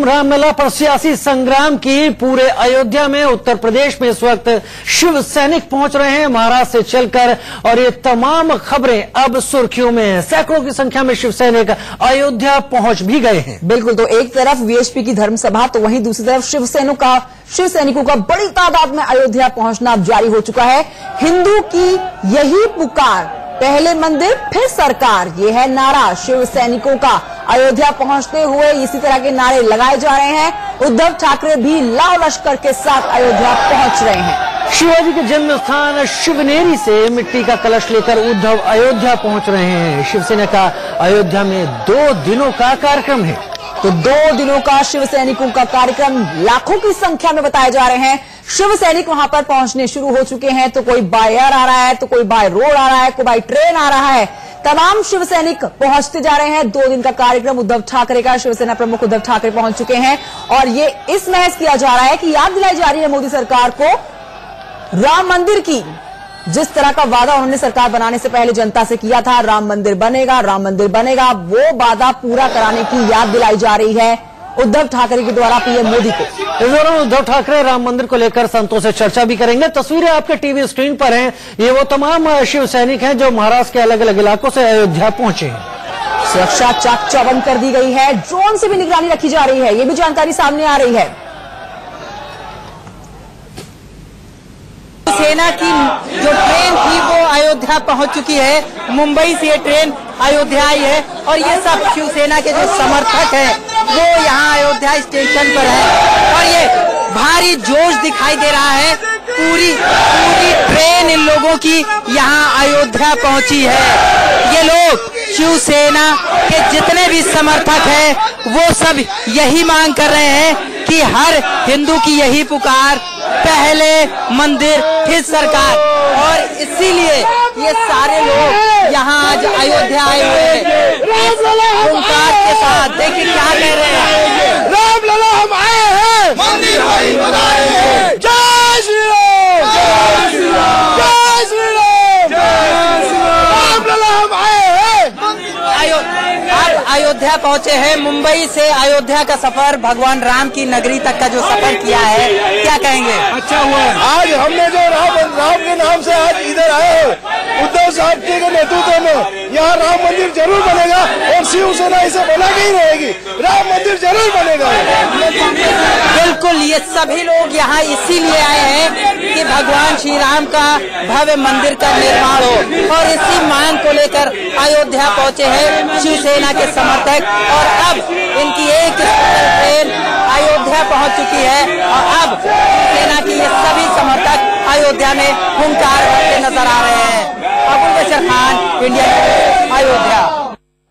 कार्यक्रम रामलला पर सियासी संग्राम की पूरे अयोध्या में उत्तर प्रदेश में इस वक्त शिव सैनिक पहुंच रहे हैं महाराष्ट्र से चलकर, और ये तमाम खबरें अब सुर्खियों में हैं। सैकड़ों की संख्या में शिव सैनिक अयोध्या पहुंच भी गए हैं। बिल्कुल, तो एक तरफ वीएचपी की धर्मसभा तो वहीं दूसरी तरफ शिव सैनिकों का बड़ी तादाद में अयोध्या पहुंचना जारी हो चुका है। हिंदू की यही पुकार, पहले मंदिर फिर सरकार, ये है नारा शिव सैनिकों का। अयोध्या पहुंचते हुए इसी तरह के नारे लगाए जा रहे हैं। उद्धव ठाकरे भी लाव लश्कर के साथ अयोध्या पहुंच रहे हैं। शिवाजी के जन्म स्थान शिवनेरी से मिट्टी का कलश लेकर उद्धव अयोध्या पहुंच रहे हैं। शिवसेना का अयोध्या में 2 दिनों का कार्यक्रम है। तो 2 दिनों का शिव सैनिकों का कार्यक्रम, लाखों की संख्या में बताए जा रहे हैं। शिव सैनिक वहां पर पहुंचने शुरू हो चुके हैं। तो कोई बाय एयर आ रहा है, तो कोई बाय रोड आ रहा है, कोई बाय ट्रेन आ रहा है। तमाम शिव सैनिक पहुंचते जा रहे हैं। 2 दिन का कार्यक्रम उद्धव ठाकरे का, शिवसेना प्रमुख उद्धव ठाकरे पहुंच चुके हैं। और ये इस महज किया जा रहा है कि याद दिलाई जा रही है मोदी सरकार को राम मंदिर की। जिस तरह का वादा उन्होंने सरकार बनाने से पहले जनता से किया था, राम मंदिर बनेगा, राम मंदिर बनेगा, वो वादा पूरा कराने की याद दिलाई जा रही है उद्धव ठाकरे के द्वारा पीएम मोदी को। इस दौरान उद्धव ठाकरे राम मंदिर को लेकर संतों से चर्चा भी करेंगे। तस्वीरें आपके टीवी स्क्रीन पर हैं। ये वो तमाम शिव सैनिक हैं जो महाराष्ट्र के अलग अलग इलाकों से अयोध्या पहुंचे हैं। सुरक्षा चाक चौबंद कर दी गई है, ड्रोन से भी निगरानी रखी जा रही है, ये भी जानकारी सामने आ रही है। सेना की जो ट्रेन थी वो अयोध्या पहुंच चुकी है। मुंबई से ये ट्रेन अयोध्या आई है और ये सब शिवसेना के जो समर्थक हैं वो यहाँ अयोध्या स्टेशन पर है और ये भारी जोश दिखाई दे रहा है। पूरी ट्रेन इन लोगों की यहाँ अयोध्या पहुंची है। ये लोग शिवसेना के जितने भी समर्थक हैं वो सब यही मांग कर रहे हैं कि हर हिंदू की यही पुकार, पहले मंदिर फिर सरकार, और इसीलिए ये सारे लोग यहाँ आज अयोध्या आए हुए हैं ओंकार के साथ। देखिए क्या कह रहे हैं, रामलला हम आए हैं, मंदिर भाई बनाए हैं, जय श्री राम, जय श्री राम, जय श्री राम, जय श्री राम, रामलला हम आए हैं। आप अयोध्या पहुंचे हैं। मुंबई से अयोध्या का सफर, भगवान राम की नगरी तक का जो सफर किया है, क्या कहेंगे? अच्छा हुआ आज हमने जो राम के नाम से आज इधर आए हैं। उद्धव साहब के नेतृत्व में यहाँ राम मंदिर जरूर बनेगा और शिवसेना इसे बना के ही रहेगी। राम मंदिर जरूर बनेगा। बिल्कुल, ये सभी लोग यहाँ इसीलिए आए हैं कि भगवान श्री राम का भव्य मंदिर का निर्माण हो, और इसी मांग को लेकर अयोध्या पहुंचे हैं शिवसेना के समर्थक। और अब इनकी एक ट्रेन अयोध्या पहुंच चुकी है और अब शिवसेना की ये सभी समर्थक अयोध्या में हुंकार भरते नजर आ रहे हैं। अबुल बशर खान, इंडिया न्यूज़, अयोध्या।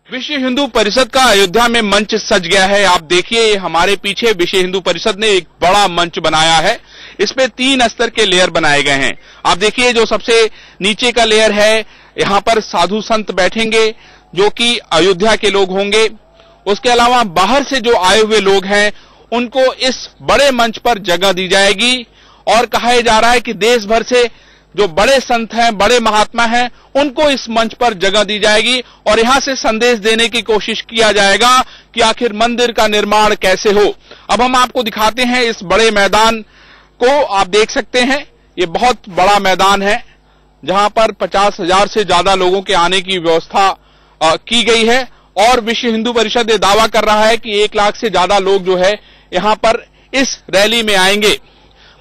विश्व हिंदू परिषद का अयोध्या में मंच सज गया है। आप देखिए हमारे पीछे विश्व हिंदू परिषद ने एक बड़ा मंच बनाया है। इसमें 3 स्तर के लेयर बनाए गए हैं। आप देखिए जो सबसे नीचे का लेयर है, यहाँ पर साधु संत बैठेंगे जो कि अयोध्या के लोग होंगे। उसके अलावा बाहर से जो आए हुए लोग हैं उनको इस बड़े मंच पर जगह दी जाएगी, और कहा जा रहा है कि देश भर से जो बड़े संत हैं, बड़े महात्मा हैं, उनको इस मंच पर जगह दी जाएगी और यहां से संदेश देने की कोशिश किया जाएगा कि आखिर मंदिर का निर्माण कैसे हो। अब हम आपको दिखाते हैं इस बड़े मैदान को। आप देख सकते हैं ये बहुत बड़ा मैदान है जहां पर 50,000 से ज्यादा लोगों के आने की व्यवस्था की गई है, और विश्व हिंदू परिषद ये दावा कर रहा है कि 1 लाख से ज्यादा लोग जो है यहां पर इस रैली में आएंगे।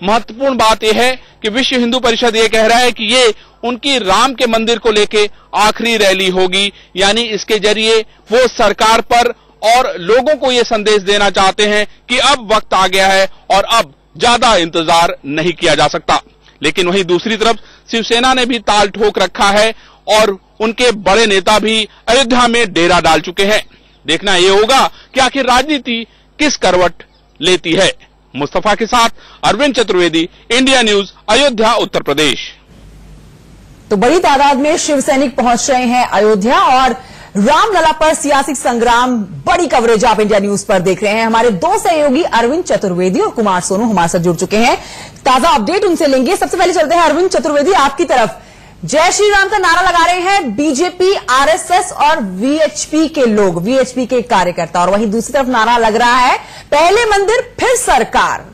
महत्वपूर्ण बात यह है कि विश्व हिंदू परिषद ये कह रहा है कि ये उनकी राम के मंदिर को लेके आखिरी रैली होगी, यानी इसके जरिए वो सरकार पर और लोगों को ये संदेश देना चाहते हैं कि अब वक्त आ गया है और अब ज्यादा इंतजार नहीं किया जा सकता। लेकिन वहीं दूसरी तरफ शिवसेना ने भी ताल ठोक रखा है और उनके बड़े नेता भी अयोध्या में डेरा डाल चुके हैं। देखना ये होगा कि आखिर राजनीति किस करवट लेती है। मुस्तफा के साथ अरविंद चतुर्वेदी, इंडिया न्यूज़, अयोध्या, उत्तर प्रदेश। तो बड़ी तादाद में शिव सैनिक पहुंच रहे हैं अयोध्या, और रामलला पर सियासी संग्राम, बड़ी कवरेज आप इंडिया न्यूज पर देख रहे हैं। हमारे 2 सहयोगी अरविंद चतुर्वेदी और कुमार सोनू हमारे साथ जुड़ चुके हैं। ताजा अपडेट उनसे लेंगे। सबसे पहले चलते हैं अरविंद चतुर्वेदी आपकी तरफ। जय श्री राम का नारा लगा रहे हैं बीजेपी, आरएसएस और वीएचपी के लोग, वीएचपी के कार्यकर्ता। और वहीं दूसरी तरफ नारा लग रहा है पहले मंदिर फिर सरकार,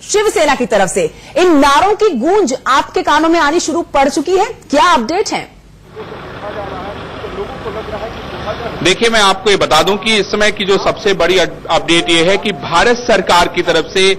शिवसेना की तरफ से। इन नारों की गूंज आपके कानों में आनी शुरू पड़ चुकी है, क्या अपडेट है? देखिए, मैं आपको ये बता दूं कि इस समय की जो सबसे बड़ी अपडेट ये है कि भारत सरकार की तरफ से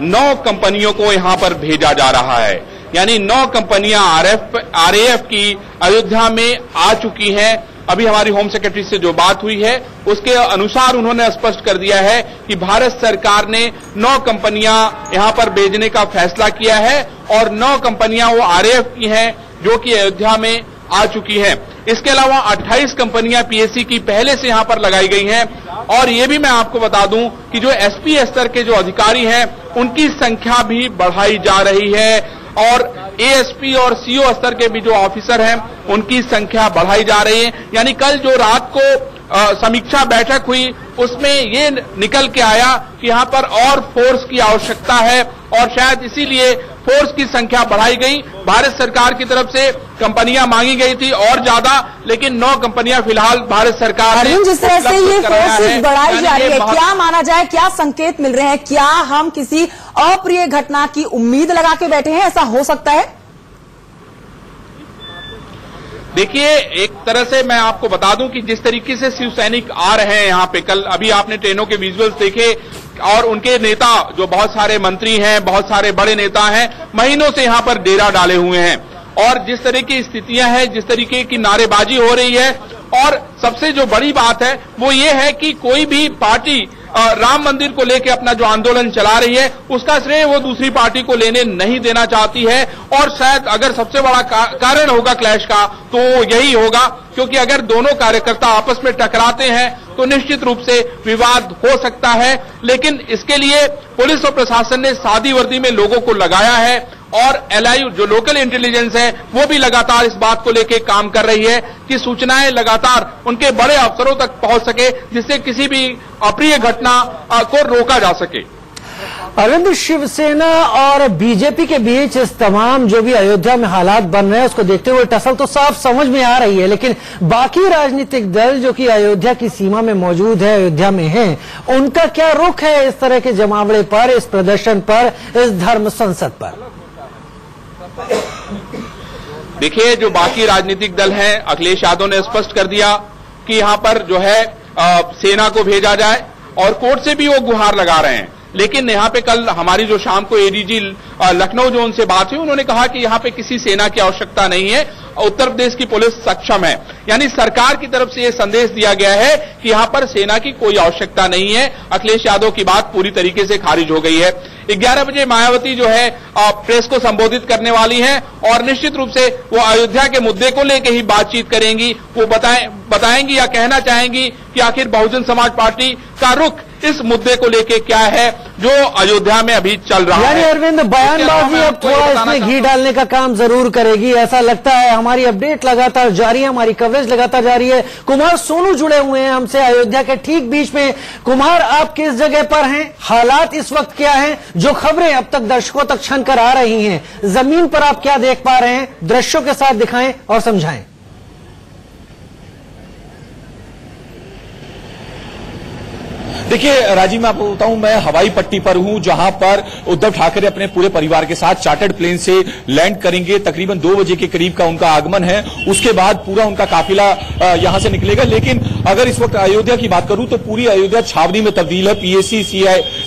9 कंपनियों को यहां पर भेजा जा रहा है। यानी 9 कंपनियां आरएएफ की अयोध्या में आ चुकी हैं। अभी हमारी होम सेक्रेटरी से जो बात हुई है उसके अनुसार उन्होंने स्पष्ट कर दिया है कि भारत सरकार ने 9 कंपनियां यहां पर भेजने का फैसला किया है और 9 कंपनियां वो आरएएफ की हैं जो कि अयोध्या में आ चुकी हैं। इसके अलावा 28 कंपनियां पीएससी की पहले से यहां पर लगाई गई हैं। और ये भी मैं आपको बता दूं कि जो एसपी स्तर के जो अधिकारी हैं उनकी संख्या भी बढ़ाई जा रही है और एएसपी और सीओ स्तर के भी जो ऑफिसर हैं उनकी संख्या बढ़ाई जा रही है। यानी कल जो रात को समीक्षा बैठक हुई उसमें ये निकल के आया कि यहां पर और फोर्स की आवश्यकता है और शायद इसीलिए फोर्स की संख्या बढ़ाई गई। भारत सरकार की तरफ से कंपनियां मांगी गई थी और ज्यादा, लेकिन 9 कंपनियां फिलहाल भारत सरकार ने जिस तरह से ये फोर्सेस बढ़ाई जा रही है, क्या माना जाए, क्या संकेत मिल रहे हैं? क्या हम किसी अप्रिय घटना की उम्मीद लगा के बैठे हैं? ऐसा हो सकता है? देखिए, एक तरह से मैं आपको बता दूं कि जिस तरीके से शिव सैनिक आ रहे हैं यहां पे, कल अभी आपने ट्रेनों के विजुअल्स देखे और उनके नेता जो बहुत सारे मंत्री हैं, बहुत सारे बड़े नेता हैं, महीनों से यहां पर डेरा डाले हुए हैं और जिस तरह की स्थितियां हैं, जिस तरीके की नारेबाजी हो रही है और सबसे जो बड़ी बात है वो ये है कि कोई भी पार्टी राम मंदिर को लेकर अपना जो आंदोलन चला रही है उसका श्रेय वो दूसरी पार्टी को लेने नहीं देना चाहती है। और शायद अगर सबसे बड़ा कारण होगा क्लैश का तो यही होगा, क्योंकि अगर दोनों कार्यकर्ता आपस में टकराते हैं तो निश्चित रूप से विवाद हो सकता है। लेकिन इसके लिए पुलिस और प्रशासन ने सादी वर्दी में लोगों को लगाया है और एलआईयू जो लोकल इंटेलिजेंस है वो भी लगातार इस बात को लेकर काम कर रही है कि सूचनाएं लगातार उनके बड़े अफसरों तक पहुंच सके, जिससे किसी भी अप्रिय घटना को रोका जा सके। अरविंद, शिवसेना और बीजेपी के बीच इस तमाम जो भी अयोध्या में हालात बन रहे हैं उसको देखते हुए टसल तो साफ समझ में आ रही है, लेकिन बाकी राजनीतिक दल जो कि अयोध्या की सीमा में मौजूद है, अयोध्या में हैं, उनका क्या रुख है इस तरह के जमावड़े पर, इस प्रदर्शन पर, इस धर्म संसद पर? देखिए, जो बाकी राजनीतिक दल हैं, अखिलेश यादव ने स्पष्ट कर दिया कि यहां पर जो है सेना को भेजा जाए और कोर्ट से भी वो गुहार लगा रहे हैं। लेकिन यहाँ पे कल हमारी जो शाम को एडीजी लखनऊ जो उनसे बात हुई, उन्होंने कहा कि यहाँ पे किसी सेना की आवश्यकता नहीं है, उत्तर प्रदेश की पुलिस सक्षम है। यानी सरकार की तरफ से यह संदेश दिया गया है कि यहाँ पर सेना की कोई आवश्यकता नहीं है। अखिलेश यादव की बात पूरी तरीके से खारिज हो गई है। 11 बजे मायावती जो है प्रेस को संबोधित करने वाली हैं और निश्चित रूप से वो अयोध्या के मुद्दे को लेकर ही बातचीत करेंगी। वो बताएंगी या कहना चाहेंगी कि आखिर बहुजन समाज पार्टी का रुख इस मुद्दे को लेके क्या है जो अयोध्या में अभी चल रहा है। यानी अरविंद, बयानबाजी अब थोड़ा इसमें घी डालने का काम जरूर करेगी, ऐसा लगता है। हमारी अपडेट लगातार जारी है, हमारी कवरेज लगातार जारी है। कुमार सोनू जुड़े हुए हैं हमसे अयोध्या के ठीक बीच में। कुमार, आप किस जगह पर हैं? हालात इस वक्त क्या हैं? जो खबरें अब तक दर्शकों तक छन कर आ रही हैं, जमीन पर आप क्या देख पा रहे हैं? दृश्यों के साथ दिखाएं और समझाएं। देखिए राजीव, मैं आपको बताऊं, मैं हवाई पट्टी पर हूं जहां पर उद्धव ठाकरे अपने पूरे परिवार के साथ चार्टर्ड प्लेन से लैंड करेंगे। तकरीबन 2 बजे के करीब का उनका आगमन है। उसके बाद पूरा उनका काफिला यहां से निकलेगा। लेकिन अगर इस वक्त अयोध्या की बात करूं तो पूरी अयोध्या छावनी में तब्दील है। पीएससी,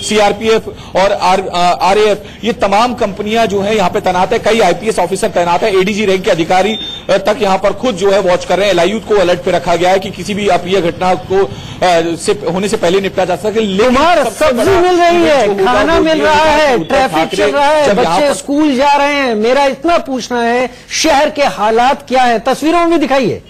सीआरपीएफ और आरएएफ, ये तमाम कंपनियां जो है यहाँ पे तैनात है। कई आईपीएस ऑफिसर तैनात है। एडीजी रैंक के अधिकारी तक यहाँ पर खुद जो है वॉच कर रहे हैं। एलआईयू को अलर्ट पे रखा गया है कि किसी भी अप्रिय घटना को होने से पहले निपटा जा सके। कुमार, सब्जी मिल रही है, खाना मिल रहा है, ट्रैफिक चल रहा है, बच्चे स्कूल जा रहे हैं। मेरा इतना पूछना है, शहर के हालात क्या है? तस्वीरों में भी दिखाइए।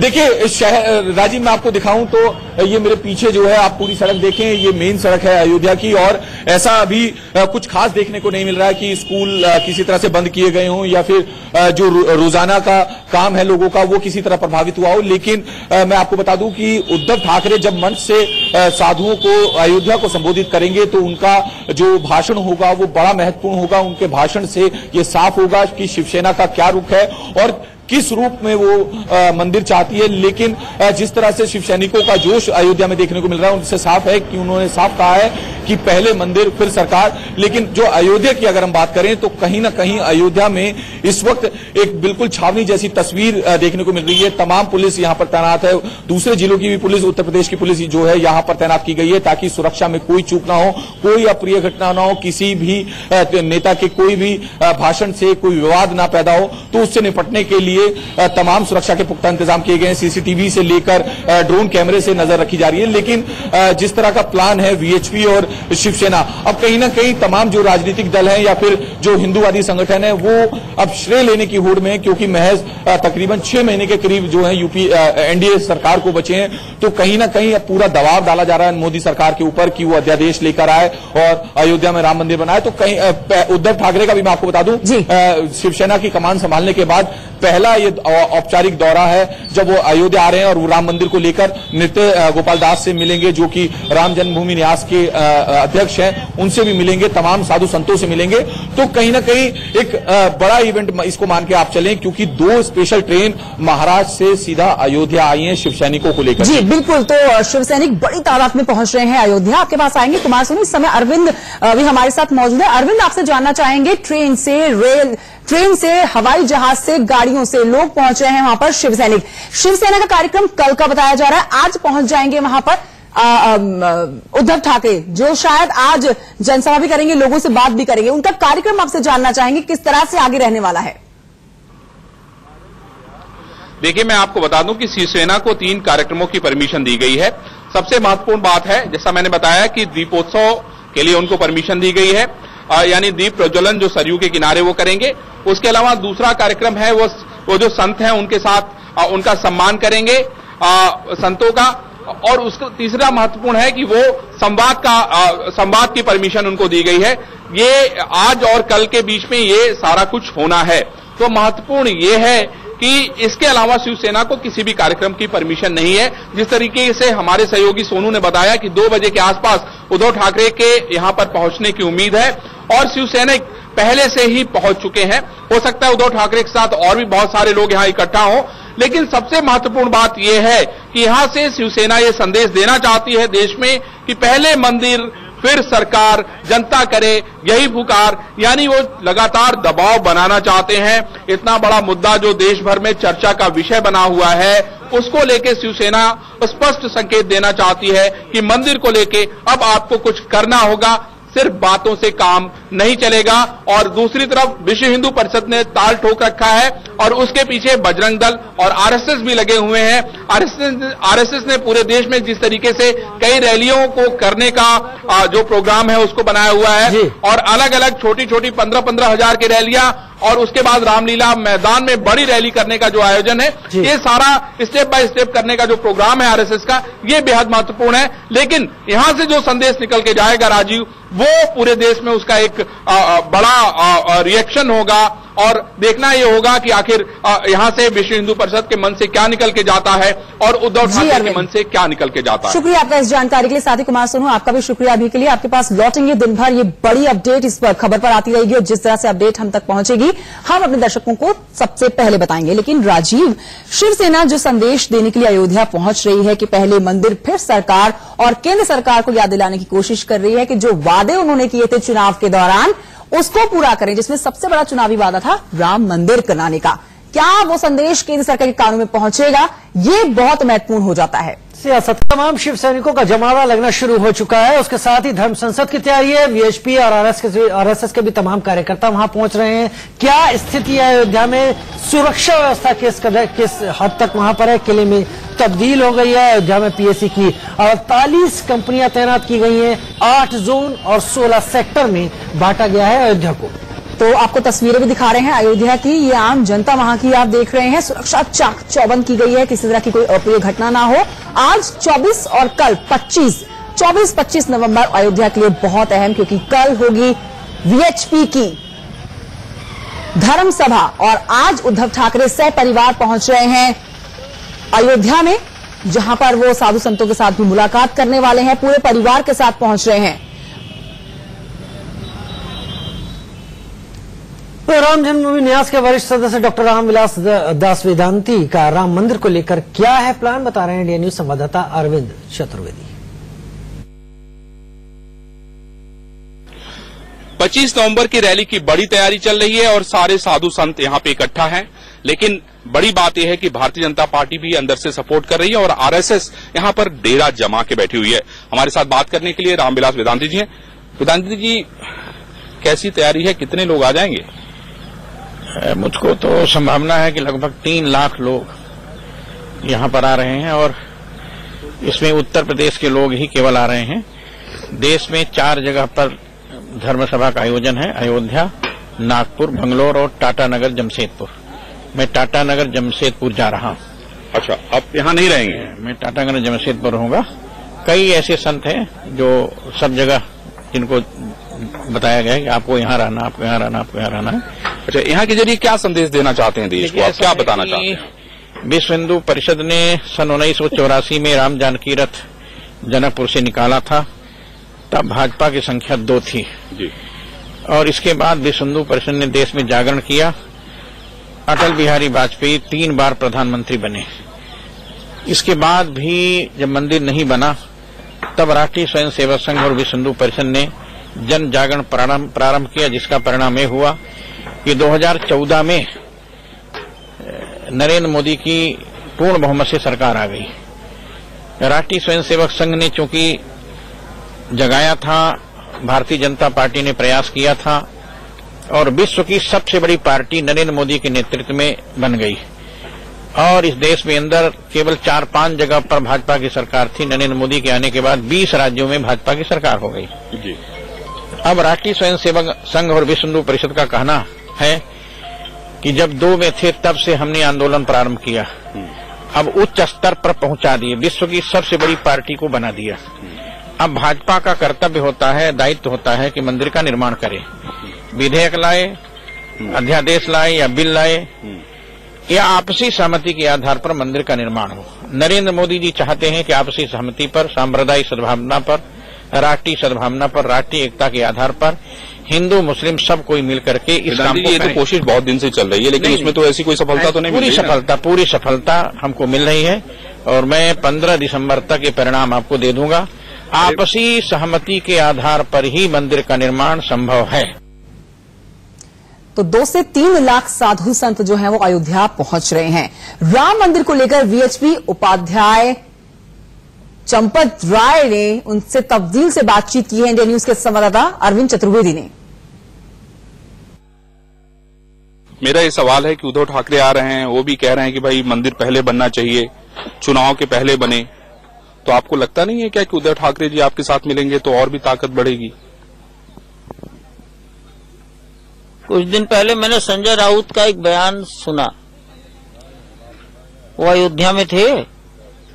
देखिए राजीव, मैं आपको दिखाऊं तो ये मेरे पीछे जो है, आप पूरी सड़क देखें, ये मेन सड़क है अयोध्या की, और ऐसा अभी कुछ खास देखने को नहीं मिल रहा है कि स्कूल किसी तरह से बंद किए गए हों या फिर जो रोजाना का काम है लोगों का वो किसी तरह प्रभावित हुआ हो। लेकिन मैं आपको बता दूं कि उद्धव ठाकरे जब मंच से साधुओं को, अयोध्या को संबोधित करेंगे तो उनका जो भाषण होगा वो बड़ा महत्वपूर्ण होगा। उनके भाषण से ये साफ होगा कि शिवसेना का क्या रुख है और किस रूप में वो मंदिर चाहती है। लेकिन जिस तरह से शिव सैनिकों का जोश अयोध्या में देखने को मिल रहा है, उनसे साफ है कि उन्होंने साफ कहा है कि पहले मंदिर फिर सरकार। लेकिन जो अयोध्या की अगर हम बात करें तो कहीं ना कहीं अयोध्या में इस वक्त एक बिल्कुल छावनी जैसी तस्वीर देखने को मिल रही है। तमाम पुलिस यहां पर तैनात है, दूसरे जिलों की भी पुलिस, उत्तर प्रदेश की पुलिस जो है यहां पर तैनात की गई है ताकि सुरक्षा में कोई चूक ना हो, कोई अप्रिय घटना ना हो, किसी भी नेता के कोई भी भाषण से कोई विवाद ना पैदा हो। तो उससे निपटने के लिए तमाम सुरक्षा के पुख्ता इंतजाम किए गए हैं। सीसीटीवी से लेकर ड्रोन कैमरे से नजर रखी जा रही है। लेकिन जिस तरह का प्लान है वीएचपी और शिवसेना, अब कहीं ना कहीं तमाम जो राजनीतिक दल हैं या फिर जो हिंदूवादी संगठन है वो अब श्रेय लेने की होड़ में, क्योंकि महज तकरीबन 6 महीने के करीब जो है यूपी एनडीए सरकार को बचे हैं, तो कहीं ना कहीं अब पूरा दबाव डाला जा रहा है मोदी सरकार के ऊपर कि वो अध्यादेश लेकर आए और अयोध्या में राम मंदिर बनाए। तो कहीं उद्धव ठाकरे का भी मैं आपको बता दूं, शिवसेना की कमान संभालने के बाद पहला ये औपचारिक दौरा है जब वो अयोध्या आ रहे हैं और वो राम मंदिर को लेकर नृत्य गोपाल दास से मिलेंगे जो कि राम जन्मभूमि न्यास के अध्यक्ष हैं, उनसे भी मिलेंगे, तमाम साधु संतों से मिलेंगे। तो कहीं ना कहीं एक बड़ा इवेंट इसको मान के आप चलें, क्योंकि 2 स्पेशल ट्रेन महाराष्ट्र से सीधा अयोध्या आई हैं शिव सैनिकों को लेकर। जी बिल्कुल, तो शिव सैनिक बड़ी तादाद में पहुंच रहे हैं अयोध्या। आपके पास आएंगे कुमार सोनू, इस समय अरविंद भी हमारे साथ मौजूद है। अरविंद, आपसे जानना चाहेंगे, ट्रेन से, रेल, ट्रेन से, हवाई जहाज से, गाड़ियों से लोग पहुंच रहे हैं वहां पर शिव सैनिक। शिवसेना का कार्यक्रम कल का बताया जा रहा है, आज पहुंच जाएंगे वहां पर उद्धव ठाकरे, जो शायद आज जनसभा भी करेंगे, लोगों से बात भी करेंगे। उनका कार्यक्रम आपसे जानना चाहेंगे किस तरह से आगे रहने वाला है। देखिए, मैं आपको बता दूं कि शिवसेना को 3 कार्यक्रमों की परमिशन दी गई है। सबसे महत्वपूर्ण बात है, जैसा मैंने बताया कि दीपोत्सव के लिए उनको परमिशन दी गई है, यानी दीप प्रज्वलन जो सरयू के किनारे वो करेंगे। उसके अलावा दूसरा कार्यक्रम है वो जो संत हैं उनके साथ उनका सम्मान करेंगे संतों का। और उसका तीसरा महत्वपूर्ण है कि वो संवाद की परमिशन उनको दी गई है। ये आज और कल के बीच में ये सारा कुछ होना है। तो महत्वपूर्ण ये है कि इसके अलावा शिवसेना को किसी भी कार्यक्रम की परमिशन नहीं है। जिस तरीके से हमारे सहयोगी सोनू ने बताया कि 2 बजे के आसपास उद्धव ठाकरे के यहां पर पहुंचने की उम्मीद है और शिवसैनिक पहले से ही पहुंच चुके हैं। हो सकता है उद्धव ठाकरे के साथ और भी बहुत सारे लोग यहां इकट्ठा हों, लेकिन सबसे महत्वपूर्ण बात यह है कि यहां से शिवसेना ये संदेश देना चाहती है देश में कि पहले मंदिर फिर सरकार, जनता करे, यही पुकार, यानी वो लगातार दबाव बनाना चाहते हैं। इतना बड़ा मुद्दा जो देश भर में चर्चा का विषय बना हुआ है, उसको लेके शिवसेना स्पष्ट संकेत देना चाहती है कि मंदिर को लेके अब आपको कुछ करना होगा, सिर्फ बातों से काम नहीं चलेगा। और दूसरी तरफ विश्व हिंदू परिषद ने ताल ठोक रखा है और उसके पीछे बजरंग दल और आरएसएस भी लगे हुए हैं। आरएसएस ने पूरे देश में जिस तरीके से कई रैलियों को करने का जो प्रोग्राम है उसको बनाया हुआ है और अलग अलग छोटी छोटी 15-15 हजार की रैलियां और उसके बाद रामलीला मैदान में बड़ी रैली करने का जो आयोजन है, ये सारा स्टेप बाय स्टेप करने का जो प्रोग्राम है आरएसएस का, ये बेहद महत्वपूर्ण है। लेकिन यहां से जो संदेश निकल के जाएगा राजीव, वो पूरे देश में उसका एक बड़ा रिएक्शन होगा और देखना ये होगा कि आखिर यहां से विश्व हिंदू परिषद के मन से क्या निकल के जाता है और उद्धव ठाकरे के मन से क्या निकल के जाता है। शुक्रिया आपका इस जानकारी के लिए। साथ ही कुमार सोनू, आपका भी शुक्रिया अभी के लिए। आपके पास लौटेंगे दिन भर, ये बड़ी अपडेट इस पर खबर पर आती रहेगी और जिस तरह से अपडेट हम तक पहुंचेगी हम अपने दर्शकों को सबसे पहले बताएंगे। लेकिन राजीव, शिवसेना जो संदेश देने के लिए अयोध्या पहुंच रही है कि पहले मंदिर फिर सरकार, और केंद्र सरकार को याद दिलाने की कोशिश कर रही है कि जो वादे उन्होंने किए थे चुनाव के दौरान उसको पूरा करें, जिसमें सबसे बड़ा चुनावी वादा था राम मंदिर बनाने का। क्या वो संदेश केंद्र सरकार के कानों में पहुंचेगा, ये बहुत महत्वपूर्ण हो जाता है। सियासत तमाम शिव सैनिकों का जमावड़ा लगना शुरू हो चुका है। उसके साथ ही धर्म संसद की तैयारी है। वीएचपी और आरएसएस के भी तमाम कार्यकर्ता वहां पहुंच रहे हैं। क्या स्थिति है अयोध्या में? सुरक्षा व्यवस्था किस हद तक वहां पर है? किले में तब्दील हो गई है। अयोध्या में पीएसी की 48 कंपनियां तैनात की गई हैं। 8 जोन और 16 सेक्टर में बांटा गया है अयोध्या को। तो आपको तस्वीरें भी दिखा रहे हैं अयोध्या की, ये आम जनता वहां की आप देख रहे हैं। सुरक्षा चाक चौबंद की गई है, किसी तरह की कोई अप्रिय घटना ना हो। आज 24 और कल 24-25 नवंबर अयोध्या के लिए बहुत अहम, क्योंकि कल होगी वीएचपी की धर्म सभा और आज उद्धव ठाकरे सह परिवार पहुंच रहे हैं अयोध्या में, जहां पर वो साधु संतों के साथ भी मुलाकात करने वाले हैं, पूरे परिवार के साथ पहुंच रहे हैं। तो राम जन्मभूमि न्यास के वरिष्ठ सदस्य डॉक्टर रामविलास दास वेदांती का राम मंदिर को लेकर क्या है प्लान, बता रहे हैं इंडिया न्यूज संवाददाता अरविंद चतुर्वेदी। 25 नवंबर की रैली की बड़ी तैयारी चल रही है और सारे साधु संत यहां पे इकट्ठा हैं, लेकिन बड़ी बात यह है कि भारतीय जनता पार्टी भी अंदर से सपोर्ट कर रही है और आरएसएस यहां पर डेरा जमा के बैठी हुई है। हमारे साथ बात करने के लिए रामविलास वेदांती जी हैं। वेदांती जी, कैसी तैयारी है, कितने लोग आ जाएंगे? मुझको तो संभावना है कि लगभग 3 लाख लोग यहाँ पर आ रहे हैं और इसमें उत्तर प्रदेश के लोग ही केवल आ रहे हैं। देश में 4 जगह पर धर्म सभा का आयोजन है, अयोध्या, नागपुर, बंगलोर और टाटानगर जमशेदपुर। मैं टाटानगर जमशेदपुर जा रहा हूँ। अच्छा, आप यहाँ नहीं रहेंगे? मैं टाटानगर जमशेदपुर रहूंगा। कई ऐसे संत हैं जो सब जगह, जिनको बताया गया है कि आपको यहाँ रहना, आपको यहाँ रहना, आपको यहाँ रहना है। अच्छा, यहाँ के जरिए क्या संदेश देना चाहते हैं देश को, आप क्या बताना चाहते हैं? विश्व हिंदू परिषद ने सन 1984 में राम जानकी रथ जनकपुर से निकाला था, तब भाजपा की संख्या 2 थी जी। और इसके बाद विश्व हिंदू परिषद ने देश में जागरण किया। अटल बिहारी वाजपेयी 3 बार प्रधानमंत्री बने। इसके बाद भी जब मंदिर नहीं बना, तब राष्ट्रीय स्वयंसेवक संघ और विश्व हिंदू परिषद ने जन जागरण प्रारंभ किया, जिसका परिणाम यह हुआ कि 2014 में नरेंद्र मोदी की पूर्ण बहुमत से सरकार आ गई। राष्ट्रीय स्वयंसेवक संघ ने चूंकि जगाया था, भारतीय जनता पार्टी ने प्रयास किया था और विश्व की सबसे बड़ी पार्टी नरेंद्र मोदी के नेतृत्व में बन गई और इस देश में अंदर केवल 4-5 जगह पर भाजपा की सरकार थी। नरेंद्र मोदी के आने के बाद 20 राज्यों में भाजपा की सरकार हो गई जी। अब राष्ट्रीय स्वयंसेवक संघ और विश्व हिंदू परिषद का कहना है कि जब 2 में थे तब से हमने आंदोलन प्रारंभ किया, अब उच्च स्तर पर पहुंचा दिए, विश्व की सबसे बड़ी पार्टी को बना दिया। अब भाजपा का कर्तव्य होता है, दायित्व होता है कि मंदिर का निर्माण करे, विधेयक लाए, अध्यादेश लाए या बिल लाए, या आपसी सहमति के आधार पर मंदिर का निर्माण हो। नरेंद्र मोदी जी चाहते हैं कि आपसी सहमति पर, सांप्रदायिक सद्भावना पर, राष्ट्रीय सद्भावना पर, राष्ट्रीय एकता के आधार पर हिंदू मुस्लिम सब कोई मिलकर के इस काम को। ये तो कोशिश बहुत दिन से चल रही है, लेकिन उसमें तो ऐसी कोई सफलता तो नहीं मिल रही। पूरी सफलता हमको मिल रही है और मैं 15 दिसंबर तक ये परिणाम आपको दे दूंगा। आपसी सहमति के आधार पर ही मंदिर का निर्माण संभव है। तो 2 से 3 लाख साधु संत जो हैं वो अयोध्या पहुंच रहे हैं। राम मंदिर को लेकर वीएचपी उपाध्याय चंपत राय ने उनसे तफसील से बातचीत की है इंडिया न्यूज के संवाददाता अरविंद चतुर्वेदी ने। मेरा ये सवाल है कि उद्धव ठाकरे आ रहे हैं, वो भी कह रहे हैं कि भाई मंदिर पहले बनना चाहिए, चुनाव के पहले बने, तो आपको लगता नहीं है क्या कि उद्धव ठाकरे जी आपके साथ मिलेंगे तो और भी ताकत बढ़ेगी? कुछ दिन पहले मैंने संजय राउत का एक बयान सुना। वो अयोध्या में थे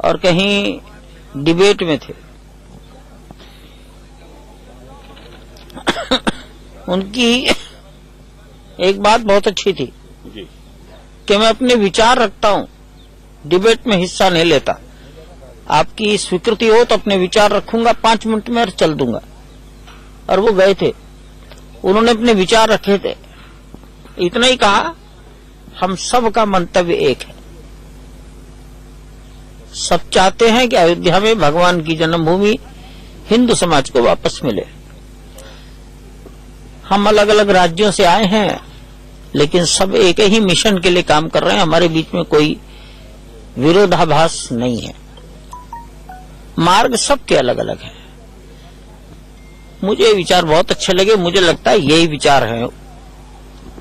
और कहीं डिबेट में थे। उनकी एक बात बहुत अच्छी थी कि मैं अपने विचार रखता हूं, डिबेट में हिस्सा नहीं लेता। आपकी स्वीकृति हो तो अपने विचार रखूंगा, 5 मिनट में चल दूंगा। और वो गए थे, उन्होंने अपने विचार रखे थे, इतना ही कहा, हम सब का मंतव्य एक है, सब चाहते हैं कि अयोध्या में भगवान की जन्मभूमि हिंदू समाज को वापस मिले। हम अलग अलग राज्यों से आए हैं, लेकिन सब एक ही मिशन के लिए काम कर रहे हैं। हमारे बीच में कोई विरोधाभास नहीं है। मार्ग सबके अलग अलग है। मुझे विचार बहुत अच्छे लगे। मुझे लगता है यही विचार है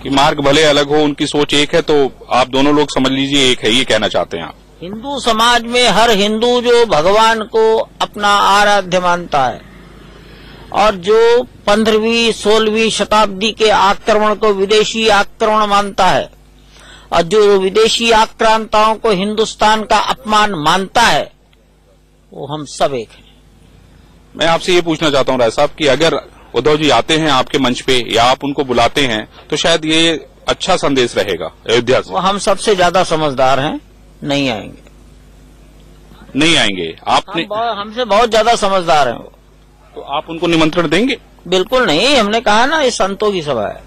कि मार्ग भले अलग हो, उनकी सोच एक है, तो आप दोनों लोग समझ लीजिए एक है, ये कहना चाहते हैं आप? हिंदू समाज में हर हिंदू जो भगवान को अपना आराध्य मानता है, और जो 15वीं 16वीं शताब्दी के आक्रमण को विदेशी आक्रमण मानता है और जो विदेशी आक्रांताओं को हिंदुस्तान का अपमान मानता है, वो हम सब एक हैं। मैं आपसे ये पूछना चाहता हूँ राय साहब कि अगर उद्धव जी आते हैं आपके मंच पे या आप उनको बुलाते हैं तो शायद ये अच्छा संदेश रहेगा अयोध्या से। वो हम सबसे ज्यादा समझदार हैं, नहीं आएंगे। नहीं आएंगे? आपने हमसे बहुत ज्यादा समझदार हैं वो। तो आप उनको निमंत्रण देंगे? बिल्कुल नहीं, हमने कहा ना ये संतों की सभा है।